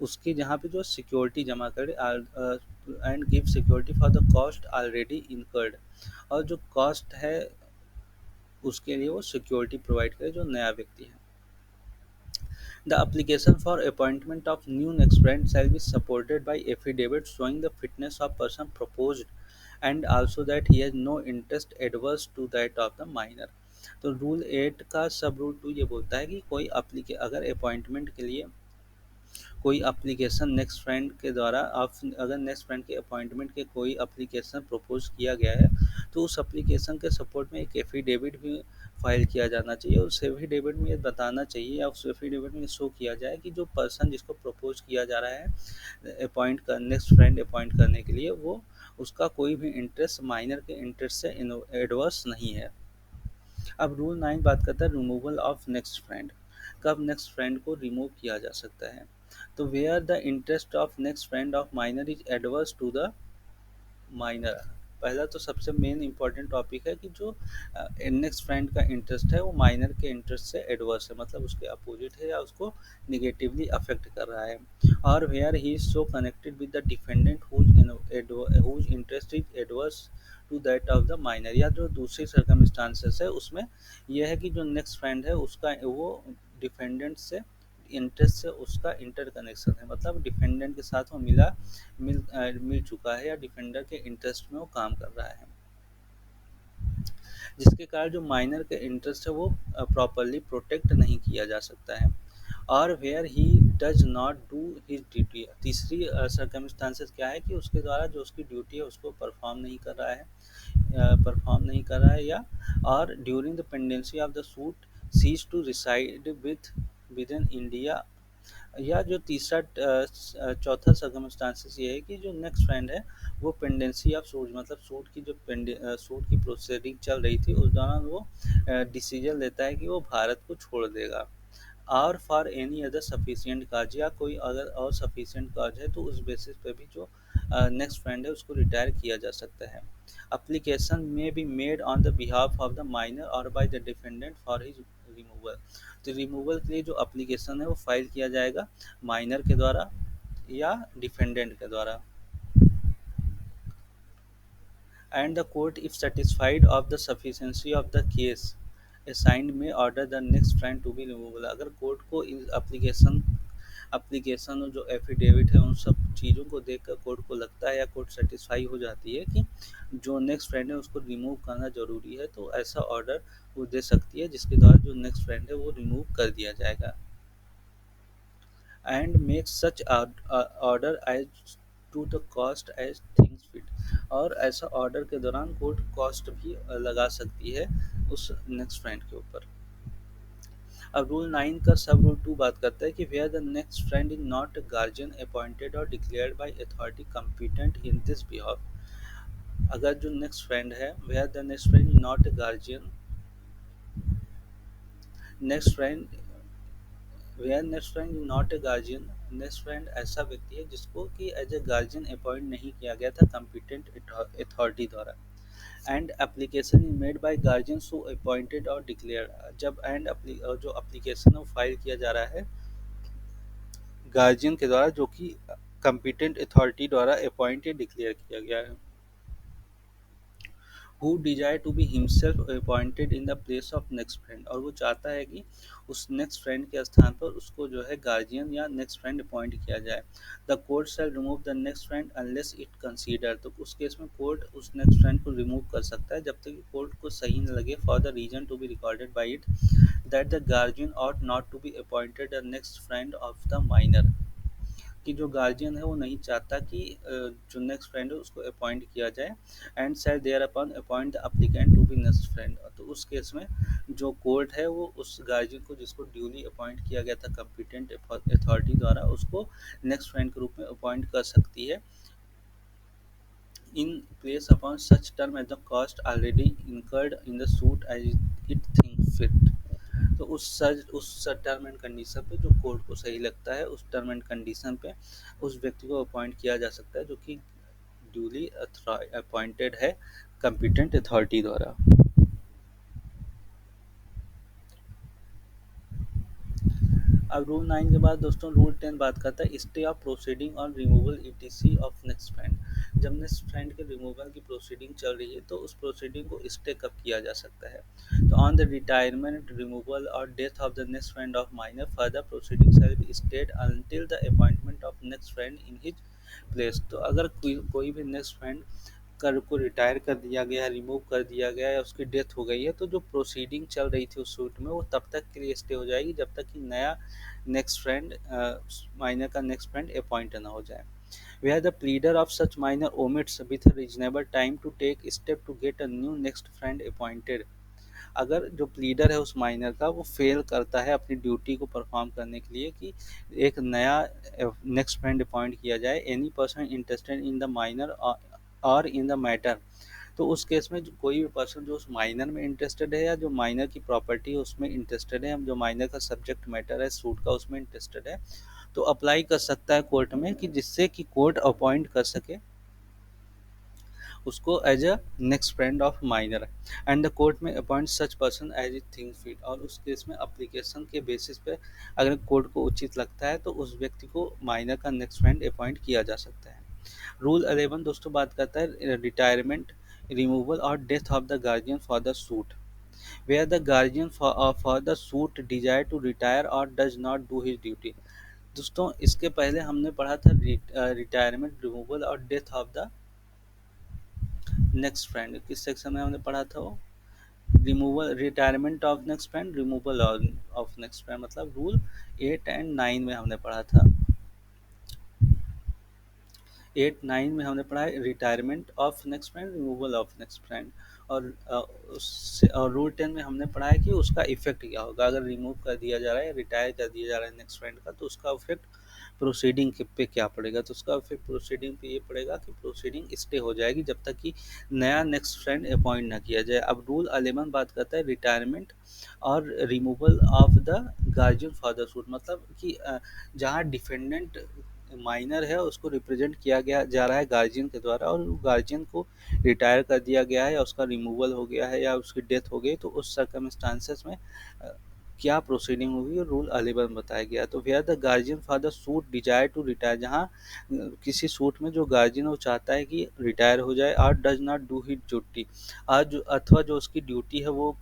उसकी जहाँ पे जो सिक्योरिटी जमा करे and give security for the cost already incurred, और जो कॉस्ट है उसके लिए वो सिक्योरिटी प्रोवाइड करे जो नया व्यक्ति है। The application for appointment of new next friend shall be supported by affidavit showing the fitness of person proposed and also that he has no interest adverse to that of the minor। तो rule 8 का sub rule 2 ये बोलता है कि अगर appointment के लिए कोई एप्लीकेशन नेक्स्ट फ्रेंड के द्वारा अगर नेक्स्ट फ्रेंड के अपॉइंटमेंट के कोई एप्लीकेशन प्रपोज किया गया है तो उस एप्लीकेशन के सपोर्ट में एक एफिडेविट भी फाइल किया जाना चाहिए। उस एफिडेविट में ये बताना चाहिए या उस एफिडेविट में शो किया जाए कि जो पर्सन जिसको प्रपोज किया जा रहा है नेक्स्ट फ्रेंड अपॉइंट करने के लिए, वो उसका कोई भी इंटरेस्ट माइनर के इंटरेस्ट से एडवर्स नहीं है। अब रूल 9 बात करता है रिमूवल ऑफ नेक्स्ट फ्रेंड। कब नेक्स्ट फ्रेंड को रिमूव किया जा सकता है? तो where the interest of next friend of minor is adverse to the minor. पहला तो सबसे मेन इंपॉर्टेंट टॉपिक है कि जो नेक्स्ट फ्रेंड का इंटरेस्ट है वो माइनर के इंटरेस्ट से एडवर्स है, मतलब उसके अपोजिट है या उसको निगेटिवली अफेक्ट कर रहा है। और where he is so connected with the defendant whose interest is adverse to that of the minor, या जो दूसरी सर्कमस्टांसेस है उसमें यह है कि जो नेक्स्ट फ्रेंड है उसका वो डिफेंडेंट से इंटरेस्ट से उसका इंटर कनेक्शन है, मतलब डिफेंडेंट के साथ वो मिल चुका है या डिफेंडर के इंटरेस्ट में वो काम कर रहा है, जिसके कारण जो माइनर के इंटरेस्ट है वो प्रॉपरली प्रोटेक्ट नहीं किया जा सकता है। और where he does not do his duty, तीसरी सर्कमस्टांसेस क्या है कि उसके द्वारा जो उसकी ड्यूटी है उसको परफॉर्म नहीं कर रहा है, या और during the pendency of the suit ceases to reside within India, या जो चौथा सर्कमस्टांसेस ये है कि जो नेक्स्ट फ्रेंड है वो पेंडेंसी ऑफ सूट, मतलब सूट की प्रोसीडिंग चल रही थी उस दौरान वो डिसीजन लेता है कि वो भारत को छोड़ देगा, और फॉर एनी अदर सफिशिएंट काज, या कोई अगर और सफिशिएंट काज है तो उस बेसिस पे भी जो नेक्स्ट फ्रेंड है उसको रिटायर किया जा सकता है। Application may be made on the behalf of the minor or by the defendant for his removal. तो रिमूवल के लिए जो एप्लीकेशन है वो फाइल किया जाएगा माइनर के द्वारा या डिफेंडेंट के द्वारा। And the court if satisfied of the sufficiency of the case assigned may order the next friend to be removable। अगर कोर्ट को इस एप्लीकेशन और जो एफिडेविट है उन सब चीज़ों को देखकर कोर्ट को लगता है या कोर्ट सेटिस्फाई हो जाती है कि जो नेक्स्ट फ्रेंड है उसको रिमूव करना ज़रूरी है, तो ऐसा ऑर्डर वो दे सकती है जिसके द्वारा जो नेक्स्ट फ्रेंड है वो रिमूव कर दिया जाएगा। And make such order as to the cost as things fit, और ऐसा ऑर्डर के दौरान कोर्ट कॉस्ट भी लगा सकती है उस नेक्स्ट फ्रेंड के ऊपर। अब रूल 9 का सब रूल 2 बात करता है कि where the next friend is not guardian appointed or declared by authority competent in this behalf. अगर जो नेक्स्ट फ्रेंड है, where the next friend not a guardian, next friend where next friend not a guardian, next friend ऐसा व्यक्ति है जिसको कि as a guardian appoint नहीं किया गया था कंपिटेंट अथॉरिटी द्वारा, and application is made by guardian so appointed और डिक्लेयर, जब जो एप्लीकेशन है वो फाइल किया जा रहा है गार्जियन के द्वारा जो कि कंपिटेंट अथॉरिटी द्वारा अपॉइंटेड डिक्लेयर किया गया है, who desire to be himself appointed in the place of next friend, और वो चाहता है कि उस नेक्स्ट फ्रेंड के स्थान पर उसको जो है गार्जियन या नेक्स्ट फ्रेंड अपॉइंट किया जाए। The court shell remove the next friend unless it consider, तो उस केस में कोर्ट उस नेक्स्ट फ्रेंड को रिमूव कर सकता है जब तक कि कोर्ट को सही न लगे, for the reason to be recorded by it that the guardian ought not to be appointed the next friend of the minor, कि जो गार्जियन है वो नहीं चाहता कि जो नेक्स्ट फ्रेंड है उसको अपॉइंट किया जाए, and shall thereupon appoint the applicant to be next friend, तो उस केस में जो कोर्ट है वो उस गार्जियन को जिसको ड्यूली अपॉइंट किया गया था कंपिटेंट अथॉरिटी द्वारा उसको नेक्स्ट फ्रेंड के रूप में अपॉइंट कर सकती है, in place upon such term as the cost already incurred in the suit as it think fit, तो उस टर्म एंड कंडीशन पे जो कोर्ट को सही लगता है उस टर्म एंड कंडीशन पे उस व्यक्ति को अपॉइंट किया जा सकता है जो कि ड्यूली अपॉइंटेड है कंपिटेंट अथॉरिटी द्वारा। अब रूल 9 के बाद दोस्तों रूल 10 बात करता है stay of proceeding on removal etc of next friend, जब नेक्स्ट फ्रेंड के रिमूवल की प्रोसीडिंग चल रही है तो उस प्रोसीडिंग को स्टे कब किया जा सकता है, तो ऑन द रिटायरमेंट रिमूवल और death of the next friend of minor further proceeding shall be stayed until the appointment of next friend in his place, तो अगर कोई भी नेक्स्ट फ्रेंड कर को रिटायर कर दिया गया है, रिमूव कर दिया गया है या उसकी डेथ हो गई है तो जो प्रोसीडिंग चल रही थी उस सूट में वो तब तक के लिए स्टे हो जाएगी जब तक कि नया नेक्स्ट फ्रेंड माइनर का नेक्स्ट फ्रेंड अपॉइंट ना हो जाए। Where the pleader of such minor omits with a reasonable time to take step to get a new next friend appointed, अगर जो प्लीडर है उस माइनर का वो फेल करता है अपनी ड्यूटी को परफॉर्म करने के लिए कि एक नया नेक्स्ट फ्रेंड अपॉइंट किया जाए, any person interested in the minor और इन द मैटर, तो उस केस में कोई भी पर्सन जो उस माइनर में इंटरेस्टेड है या जो माइनर की प्रॉपर्टी है उसमें इंटरेस्टेड है, जो माइनर का सब्जेक्ट मैटर है सूट का उसमें इंटरेस्टेड है, तो अप्लाई कर सकता है कोर्ट में कि जिससे कि कोर्ट अपॉइंट कर सके उसको as a next friend of minor, and the court में appoint such person as it think fit, और उस केस में अप्लीकेशन के बेसिस पे अगर कोर्ट को उचित लगता है तो उस व्यक्ति को माइनर का नेक्स्ट फ्रेंड अपॉइंट किया जा सकता है। रूल 11 दोस्तों बात करता है रिटायरमेंट रिमूवल और death of the guardian for the suit, where the guardian for the suit desire to retire or does not do his duty, दोस्तों इसके पहले हमने पढ़ा था रिटायरमेंट रिमूवल और death of the next friend, किस section में हमने पढ़ा था वो removal retirement of next friend removal of next friend, मतलब रूल 8 एंड 9 में हमने पढ़ा था। 8-9 में हमने पढ़ा है retirement of next friend removal of next friend, और रूल 10 में हमने पढ़ा है कि उसका इफेक्ट क्या होगा अगर रिमूव कर दिया जा रहा है रिटायर कर दिया जा रहा है नेक्स्ट फ्रेंड का, तो उसका इफेक्ट प्रोसीडिंग पे क्या पड़ेगा, तो उसका इफेक्ट प्रोसीडिंग पे ये पड़ेगा कि प्रोसीडिंग स्टे हो जाएगी जब तक कि नया नेक्स्ट फ्रेंड अपॉइंट ना किया जाए। अब रूल 11 बात करता है रिटायरमेंट और removal of the guardian for the suit, मतलब कि जहाँ डिफेंडेंट माइनर है उसको रिप्रेजेंट किया गया जा रहा है गार्जियन के द्वारा और गार्जियन को रिटायर कर दिया गया है या उसका रिमूवल हो गया है या उसकी डेथ हो गई, तो उस सर्कमस्टांसेस में क्या प्रोसीडिंग होगी रूल 11 बताया गया। तो where the guardian for the suit desire to retire, जहाँ किसी सूट में जो गार्जियन वो चाहता है कि रिटायर हो जाए और does not do his duty, आज अथवा जो उसकी ड्यूटी है वो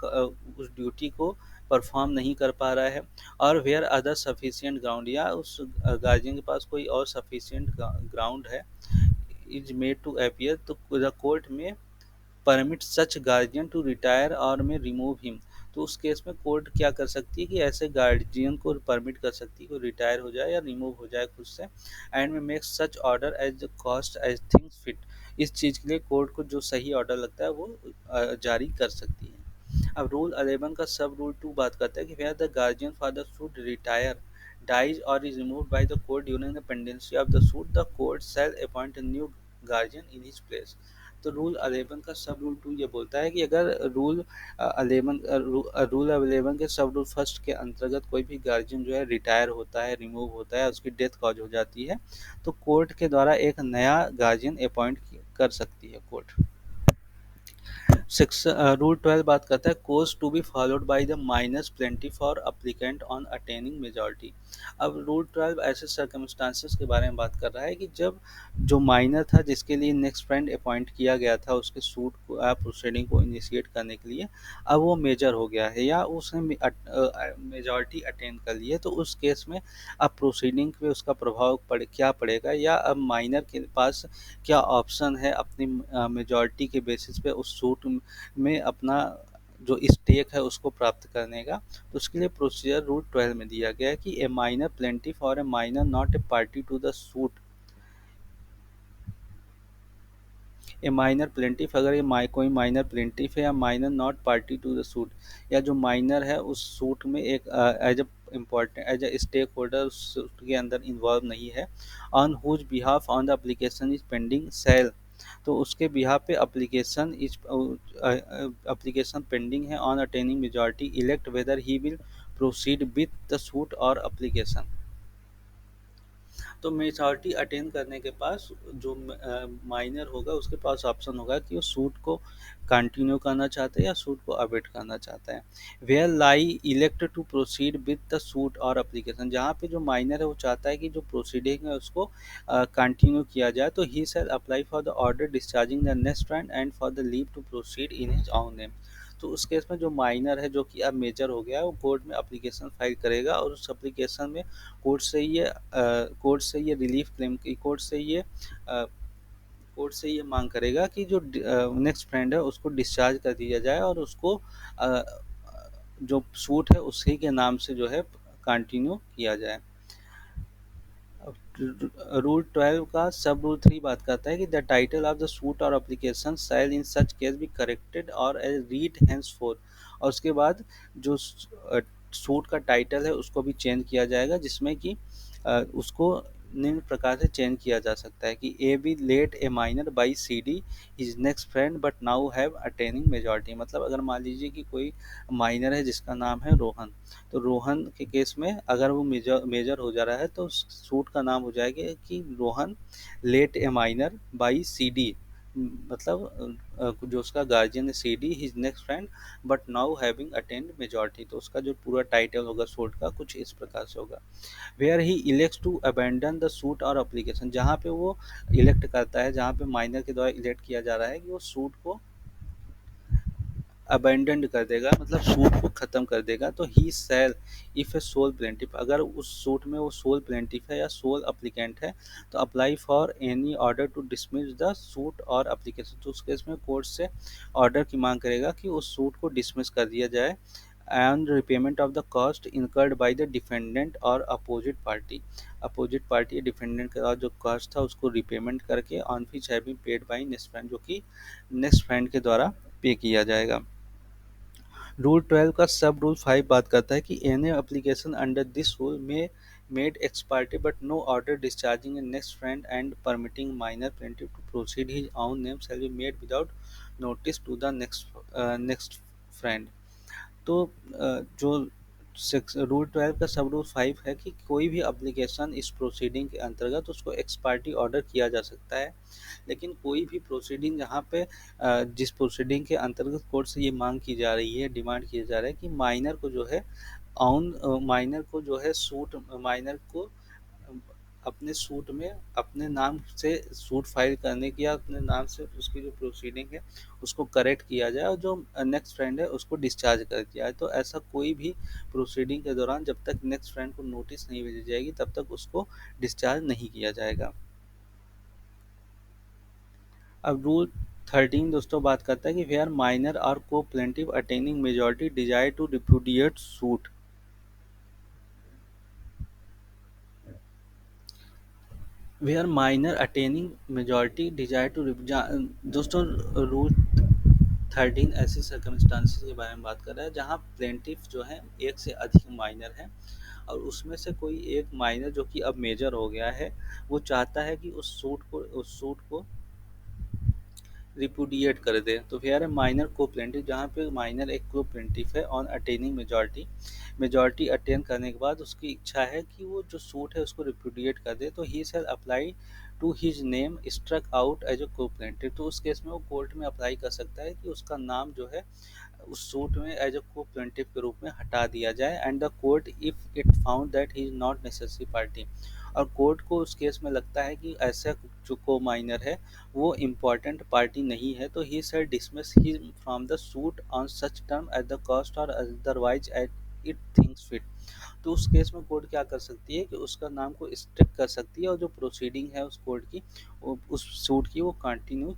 उस ड्यूटी को परफॉर्म नहीं कर पा रहा है, और वेयर अदर सफिशिएंट ग्राउंड, या उस गार्जियन के पास कोई और सफिशिएंट ग्राउंड है इज मेड टू अपीयर, तो the court may permit such guardian to retire और में रिमूव हिम, तो उस केस में कोर्ट क्या कर सकती है कि ऐसे गार्जियन को परमिट कर सकती है कि रिटायर हो जाए या रिमूव हो जाए खुद से, and may make such order as the cost as things fit, इस चीज़ के लिए कोर्ट को जो सही ऑर्डर लगता है वो जारी कर सकती है। अब रूल 11 का सब रूल 2 बात करता है कि where the guardian father should retire dies or is removed by the court during the pendency of the suit, the court shall appoint a new guardian in his place, तो rule 11 का sub rule 2 ये बोलता है कि अगर rule 11 rule 11 के सब rule first के अंतर्गत कोई भी गार्जियन जो है रिटायर होता है, रिमूव होता है, उसकी डेथ कॉज हो जाती है, तो कोर्ट के द्वारा एक नया गार्जियन अपॉइंट कर सकती है कोर्ट। रूल 12 बात करता है course to be followed by the minor plaintiff for applicant on attaining majority. अब रूल 12 ऐसे सर्कमस्टांसेस के बारे में बात कर रहा है कि जब जो माइनर था जिसके लिए नेक्स्ट फ्रेंड अपॉइंट किया गया था उसके सूट को प्रोसीडिंग को इनिशिएट करने के लिए, अब वो मेजर हो गया है या उसने मेजॉरिटी अटेन कर ली है, तो उस केस में अब प्रोसीडिंग पे उसका प्रभाव क्या पड़ेगा, या अब माइनर के पास क्या ऑप्शन है अपनी मेजॉरिटी के बेसिस पे उस सूट में अपना जो स्टेक है उसको प्राप्त करने का। तो उसके लिए प्रोसीजर रूल 12 में दिया गया है कि ए माइनर प्लेंटिफ और a minor not a party to the suit, a minor plaintiff अगर कोई माइनर प्लेंटिफ है या minor not party to the suit, या जो माइनर है उस सूट में एक as a important as a stakeholder suit के अंदर इन्वॉल्व नहीं है, on whose behalf on the application is pending shall, तो उसके बिहाफ पे एप्लीकेशन पेंडिंग है on attaining majority elect whether he will proceed with the suit और application. तो मेजॉरिटी अटेन करने के पास जो माइनर होगा उसके पास ऑप्शन होगा कि वो सूट को कंटिन्यू करना चाहता है या सूट को अवेट करना चाहता है। Where lie elect to proceed with the suit और एप्लीकेशन, जहाँ पे जो माइनर है वो चाहता है कि जो प्रोसीडिंग है उसको कंटिन्यू किया जाए, तो he shall apply for the order discharging the next friend and for the leave to proceed in his own name. तो उस केस में जो माइनर है जो कि अब मेजर हो गया है वो कोर्ट में एप्लीकेशन फाइल करेगा और उस एप्लीकेशन में कोर्ट से ये रिलीफ क्लेम की कोर्ट से ये मांग करेगा कि जो नेक्स्ट फ्रेंड है उसको डिस्चार्ज कर दिया जाए और उसको अ, जो सूट है उसी के नाम से जो है कंटिन्यू किया जाए। रूल 12 का सब रूल 3 बात करता है कि the title of the suit और application shall in such case be corrected or as read henceforth, और उसके बाद जो सूट का टाइटल है उसको भी चेंज किया जाएगा, जिसमें कि उसको निम्न प्रकार से चेंज किया जा सकता है कि A B late a minor by C D is next friend but now have attaining majority. मतलब अगर मान लीजिए कि कोई माइनर है जिसका नाम है रोहन, तो रोहन के केस में अगर वो मेजर मेजर हो जा रहा है तो सूट का नाम हो जाएगा कि Rohan late a minor by C D, मतलब जो उसका गार्जियन है C D his next friend but now having attend majority, तो उसका जो पूरा टाइटल होगा सूट का कुछ इस प्रकार से होगा। Where he elects to abandon the suit और एप्लीकेशन, जहाँ पे वो इलेक्ट करता है, जहाँ पे माइनर के द्वारा इलेक्ट किया जा रहा है कि वो सूट को अबैंडन कर देगा, मतलब सूट को ख़त्म कर देगा, तो he shall if a sole plaintiff, अगर उस सूट में वो सोल प्लेंटिफ है या सोल अप्लीकेंट है, तो apply for any order to dismiss the suit और अप्लीकेशन, तो उस केस में कोर्ट से ऑर्डर की मांग करेगा कि उस सूट को डिसमिस कर दिया जाए and repayment of the cost incurred by the defendant और अपोजिट पार्टी डिफेंडेंट का जो कॉस्ट था उसको रिपेमेंट करके on which have been paid by next friend, जो कि नेक्स्ट फ्रेंड के द्वारा पे किया जाएगा। रूल 12 का सब रूल 5 बात करता है कि any application under this rule may made ex parte but no order discharging a next friend and permitting minor plaintiff to proceed his own name shall be made without notice to the next friend. तो जो rule 12 का sub rule 5 है कि कोई भी application इस proceeding के अंतर्गत उसको एक्स पार्टी ऑर्डर किया जा सकता है, लेकिन कोई भी प्रोसीडिंग जहाँ पे जिस प्रोसीडिंग के अंतर्गत कोर्ट से ये मांग की जा रही है, डिमांड किया जा रहा है कि माइनर को जो है माइनर को जो है सूट माइनर को अपने सूट में अपने नाम से सूट फाइल करने की या अपने नाम से उसकी जो प्रोसीडिंग है उसको करेक्ट किया जाए और जो नेक्स्ट फ्रेंड है उसको डिस्चार्ज कर दिया जाए। तो ऐसा कोई भी प्रोसीडिंग के दौरान जब तक नेक्स्ट फ्रेंड को नोटिस नहीं भेजी जाएगी तब तक उसको डिस्चार्ज नहीं किया जाएगा। अब रूल 13 दोस्तों बात करता है कि वेयर माइनर और को plaintiff attaining majority desire to repudiate suit, where minor attaining majority desire to दोस्तों रूल 13 ऐसी सर्कमस्टांसेस के बारे में बात कर रहा है जहां प्लेंटिफ जो है एक से अधिक माइनर है और उसमें से कोई एक माइनर जो कि अब मेजर हो गया है वो चाहता है कि उस सूट को रिपुडिएट कर दे। तो वेयर ए माइनर को प्लेंटिफ, जहाँ पे माइनर एक को प्लेंटिफ है, on attaining majority, majority attain करने के बाद उसकी इच्छा है कि वो जो सूट है उसको रिपुडिएट कर दे, तो he shall apply to his name struck out as a co plaintiff. तो उस केस में वो कोर्ट में अप्लाई कर सकता है कि उसका नाम जो है उस सूट में एज अ को प्लेंटिफ के रूप में हटा दिया जाए, and the court if it found that he is not necessary party, और कोर्ट को उस केस में लगता है कि ऐसा जो को माइनर है वो इम्पोर्टेंट पार्टी नहीं है, तो he shall dismiss he from the suit on such term at the cost or otherwise at it things fit. तो उस केस में कोर्ट क्या कर सकती है कि उसका नाम को स्ट्रिक कर सकती है, और जो प्रोसीडिंग है उस कोर्ट की, उस सूट की वो कंटिन्यू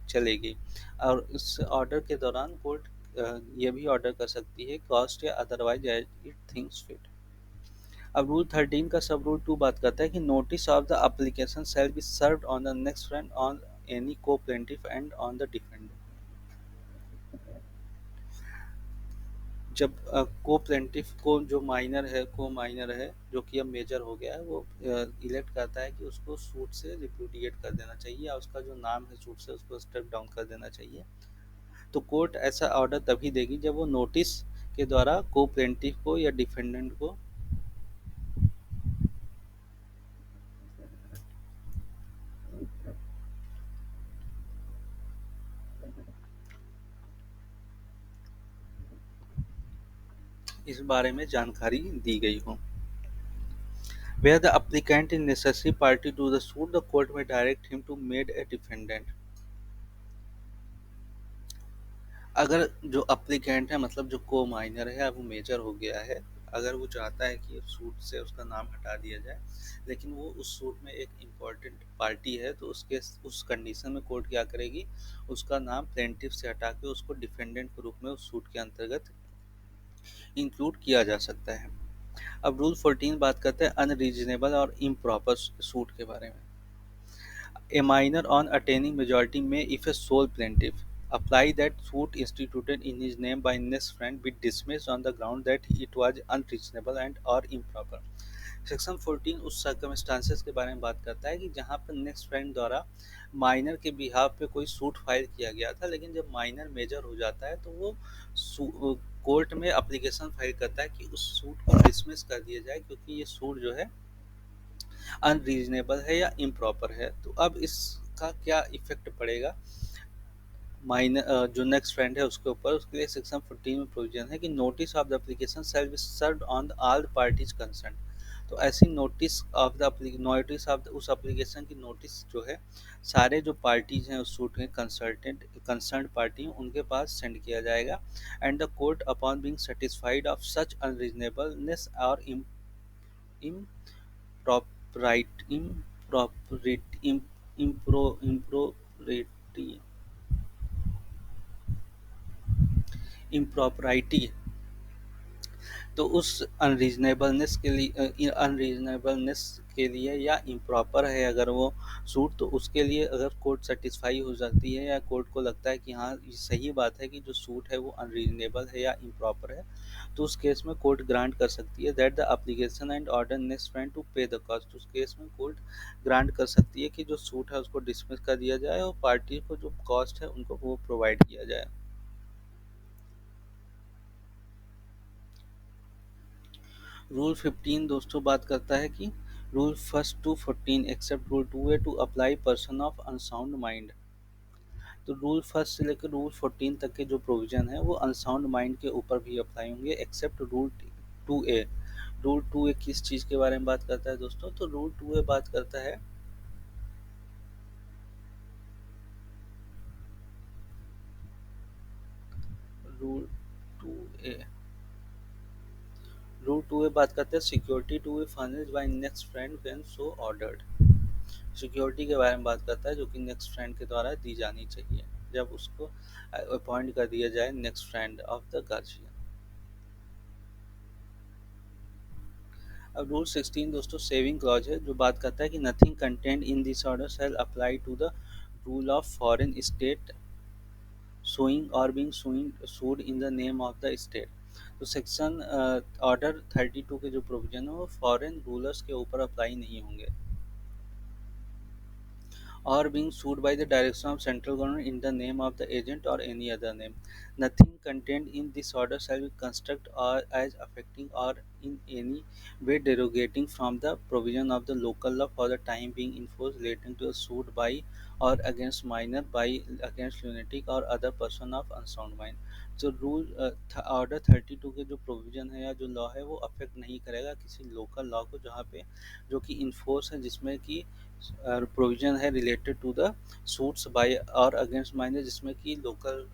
चलेगी। और इस ऑर्डर के दौरान कोर्ट ये भी ऑर्डर कर सकती है कॉस्ट या otherwise as it things fit. अब रूल 13 का सब रूल 2 बात करता है कि notice of the application shall be served on the next friend on any co plaintiff and on the defendant. जब को प्लेंटिफ को, जो माइनर है, को माइनर है जो कि अब मेजर हो गया है, वो इलेक्ट करता है कि उसको सूट से रिप्यूडिएट कर देना चाहिए, या उसका जो नाम है सूट से उसको स्टेप डाउन कर देना चाहिए। तो कोर्ट ऐसा ऑर्डर तभी देगी जब वो नोटिस के द्वारा को प्लेंटिफ को या डिफेंडेंट को इस बारे में जानकारी दी गई हो। Where the applicant is necessary party to the suit, the court may direct him to made a defendant। अगर जो अप्लीकेंट है, मतलब जो को माइनर है, अब वो मेजर हो गया है, अगर वो चाहता है कि सूट से उसका नाम हटा दिया जाए, लेकिन वो उस सूट में एक इम्पॉर्टेंट पार्टी है, तो उसके उस कंडीशन में कोर्ट क्या करेगी, उसका नाम प्लेंटिफ से हटा के उसको डिफेंडेंट के रूप में उस सूट के अंतर्गत इंक्लूड किया जा सकता है। अब रूल 14 बात करते हैं अनरीजनेबल और इम्प्रॉपर सूट के बारे में। A minor on attaining majority may, if a sole plaintiff, apply that suit instituted in his name by next friend be dismissed on the ground that it was unreasonable and or improper। Section 14 उस circumstances के बारे में बात करता है कि जहां पर नेक्स्ट फ्रेंड द्वारा माइनर के बिहाफ पे कोई सूट फाइल किया गया था, लेकिन जब माइनर मेजर हो जाता है तो वो कोर्ट में एप्लीकेशन फाइल करता है कि उस सूट को डिसमिस कर दिया जाए, क्योंकि ये सूट जो है अनरीजनेबल है या इम्प्रॉपर है। तो अब इसका क्या इफेक्ट पड़ेगा माइनर जो नेक्स्ट फ्रेंड है उसके ऊपर, उसके लिए सेक्शन 14 में प्रोविजन है कि notice of the application shall be served on all the parties concern. तो ऐसी नोटिस ऑफ उस एप्लीकेशन की नोटिस जो है सारे जो पार्टीज हैं उस सूट में कंसर्न पार्टी उनके पास सेंड किया जाएगा, and the court upon being satisfied of such unreasonableness or impropriety impropriety impropriety impropriety तो उस अनरीजनेबलनेस के लिए या इम्प्रॉपर है अगर वो सूट, तो उसके लिए अगर कोर्ट सेटिस्फाई हो जाती है या कोर्ट को लगता है कि हाँ ये सही बात है कि जो सूट है वो अनरीजनेबल है या इम्प्रॉपर है, तो उस केस में कोर्ट ग्रांट कर सकती है that the application and order next friend to pay the cost. उस केस में कोर्ट ग्रांट कर सकती है कि जो सूट है उसको डिसमिस कर दिया जाए और पार्टी को जो कॉस्ट है उनको वो प्रोवाइड किया जाए। रूल 15 दोस्तों बात करता है कि rule first to 14 except rule 2A to apply person of unsound mind. तो रूल फर्स्ट से लेकर रूल 14 तक के जो प्रोविजन है वो अनसाउंड माइंड के ऊपर भी अप्लाई होंगे accept rule 2A। Rule 2A किस चीज़ के बारे में बात करता है दोस्तों, तो रूल 2A बात करता है रूल 2A रूल 2A बात करता है security to be furnished by next friend when so ordered. Security के बारे में बात करता है जो कि नेक्स्ट फ्रेंड के द्वारा दी जानी चाहिए जब उसको अपॉइंट कर दिया जाए next friend of the guardian. अब रूल 16 दोस्तों सेविंग क्लॉज है जो बात करता है कि nothing content in this order shall apply to the rule of foreign state suing or being sued in the name of the state. तो section order 32 के जो प्रोविजन है वो फॉरेन रूलर्स के ऊपर अप्लाई नहीं होंगे। or being sued by the direction of central government in the name of the agent or any other name. Nothing contained in this order shall be construed or as affecting or in any way derogating from the provision of the local law for the time being enforced relating to a suit by or against minor by against lunatic or other person of unsound mind. जो rule order 32 के जो provision है या जो law है वो affect नहीं करेगा किसी लोकल लॉ को जहाँ पे जो कि इन्फोर्स है जिसमें कि प्रोविजन है related to the suits by और अगेंस्ट माइनर जिसमें कि लोकल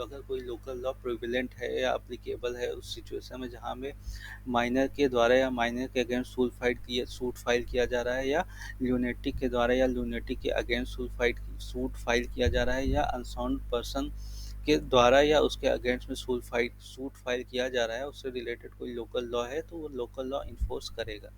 अगर कोई लोकल लॉ प्रिविलेंट है या अप्लीकेबल है उस सिचुएशन में जहाँ में माइनर के द्वारा या माइनर के अगेंस्ट सूट फाइल किया जा रहा है या ल्यूनेटिक के द्वारा या ल्यूनेटिक के अगेंस्ट सूट फाइल किया जा रहा है या अनसाउंड पर्सन के द्वारा या उसके अगेंस्ट में सूट फाइल किया जा रहा है उससे रिलेटेड कोई लोकल लॉ है तो वो लोकल लॉ इन्फोर्स करेगा।